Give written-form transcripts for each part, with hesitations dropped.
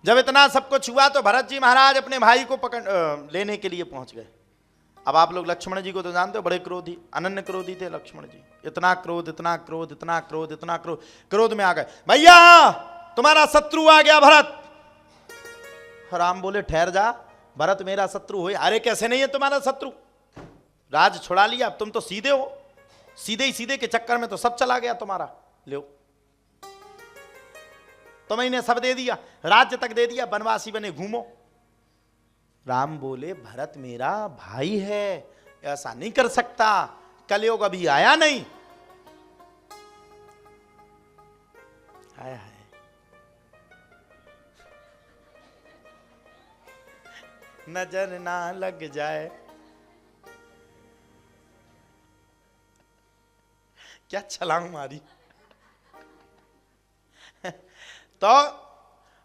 जब इतना सब कुछ हुआ तो भरत जी महाराज अपने भाई को पकड़ लेने के लिए पहुंच गए। अब आप लोग लक्ष्मण जी को तो जानते हो, बड़े क्रोधी, अनन्य क्रोधी थे लक्ष्मण जी। इतना क्रोध, इतना क्रोध, इतना क्रोध, इतना क्रोध, क्रोध में आ गए, भैया तुम्हारा शत्रु आ गया भरत। राम बोले ठहर जा, भरत मेरा शत्रु हो? अरे कैसे नहीं है तुम्हारा शत्रु, राज छुड़ा लिया, अब तुम तो सीधे हो, सीधे ही सीधे के चक्कर में तो सब चला गया तुम्हारा। लो तुम्हें इन्हें सब दे दिया, राज्य तक दे दिया, वनवासी बने घूमो। राम बोले भरत मेरा भाई है, ऐसा नहीं कर सकता, कलयुग अभी आया नहीं। आया है, नजर ना लग जाए। क्या छलांग मारी। तो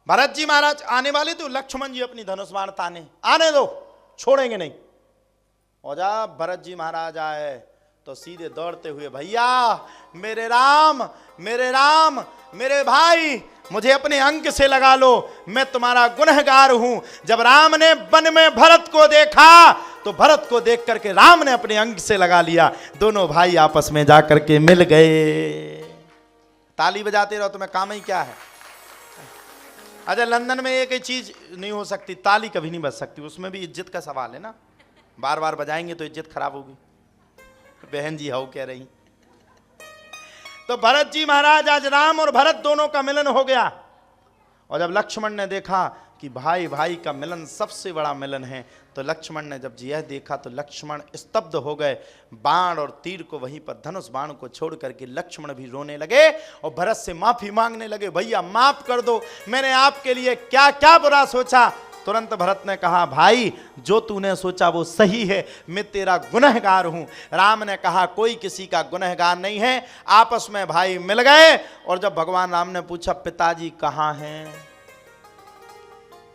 भरत जी महाराज आने वाले तो लक्ष्मण जी अपनी धनुष बाण ताने, आने दो, छोड़ेंगे नहीं। और जब भरत जी महाराज आए तो सीधे दौड़ते हुए, भैया मेरे राम, मेरे राम, मेरे भाई, मुझे अपने अंक से लगा लो, मैं तुम्हारा गुनहगार हूं। जब राम ने वन में भरत को देखा तो भरत को देख करके राम ने अपने अंक से लगा लिया। दोनों भाई आपस में जाकर के मिल गए। ताली बजाते रहो, तुम्हें काम ही क्या है। अच्छा लंदन में एक ही चीज नहीं हो सकती, ताली कभी नहीं बज सकती, उसमें भी इज्जत का सवाल है ना, बार बार बजाएंगे तो इज्जत खराब होगी। बहन जी हाउ कह रही। तो भरत जी महाराज आज राम और भरत दोनों का मिलन हो गया। और जब लक्ष्मण ने देखा कि भाई भाई का मिलन सबसे बड़ा मिलन है, तो लक्ष्मण ने जब यह देखा तो लक्ष्मण स्तब्ध हो गए। बाण और तीर को वहीं पर, धनुष बाण को छोड़ करके लक्ष्मण भी रोने लगे और भरत से माफी मांगने लगे, भैया माफ कर दो, मैंने आपके लिए क्या क्या बुरा सोचा। तुरंत भरत ने कहा, भाई जो तूने सोचा वो सही है, मैं तेरा गुनहगार हूं। राम ने कहा, कोई किसी का गुनहगार नहीं है। आपस में भाई मिल गए। और जब भगवान राम ने पूछा पिताजी कहाँ हैं,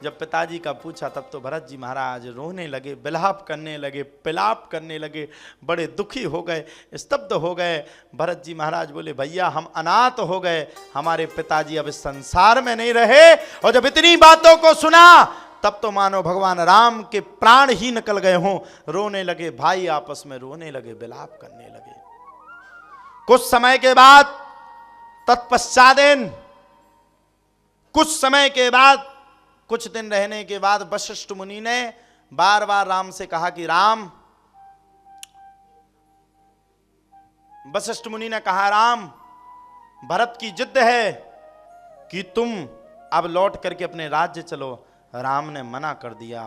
जब पिताजी का पूछा तब तो भरत जी महाराज रोने लगे, बिलाप करने लगे, पिलाप करने लगे, बड़े दुखी हो गए, स्तब्ध हो गए। भरत जी महाराज बोले, भैया हम अनाथ हो गए, हमारे पिताजी अब इस संसार में नहीं रहे। और जब इतनी बातों को सुना तब तो मानो भगवान राम के प्राण ही निकल गए हों। रोने लगे, भाई आपस में रोने लगे, बिलाप करने लगे। कुछ समय के बाद तत्पश्चादेन, कुछ समय के बाद, कुछ दिन रहने के बाद वशिष्ठ मुनि ने बार बार राम से कहा कि राम, वशिष्ठ मुनि ने कहा राम, भरत की जिद है कि तुम अब लौट करके अपने राज्य चलो। राम ने मना कर दिया।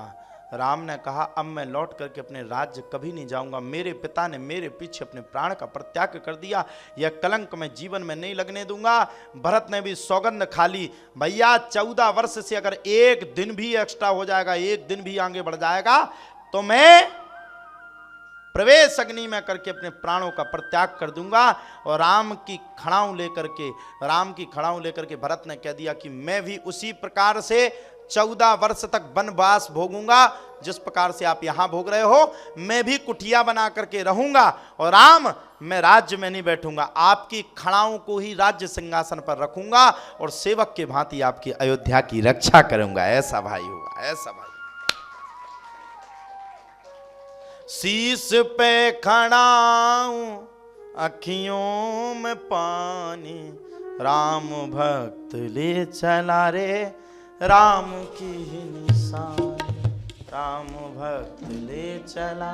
राम ने कहा, अब मैं लौट करके अपने राज्य कभी नहीं जाऊंगा, मेरे पिता ने मेरे पीछे अपने प्राण का परित्याग कर दिया, यह कलंक मैं जीवन में नहीं लगने दूंगा। भरत ने भी सौगंध खा ली, भैया 14 वर्ष से अगर एक दिन भी एक्स्ट्रा हो जाएगा, एक दिन भी आगे बढ़ जाएगा, तो मैं प्रवेश अग्नि में करके अपने प्राणों का परित्याग कर दूंगा। और राम की खड़ाऊ लेकर के भरत ने कह दिया कि मैं भी उसी प्रकार से 14 वर्ष तक वनवास भोगूंगा जिस प्रकार से आप यहां भोग रहे हो। मैं भी कुटिया बना करके रहूंगा और राम, मैं राज्य में नहीं बैठूंगा, आपकी खड़ाओं को ही राज्य सिंहासन पर रखूंगा और सेवक के भांति आपकी अयोध्या की रक्षा करूंगा। ऐसा भाई हुआ, ऐसा भाई। शीश पे खड़ाऊं अखियों में पानी, राम भक्त ले चला रे राम की ही निशानी, राम भक्त ले चला।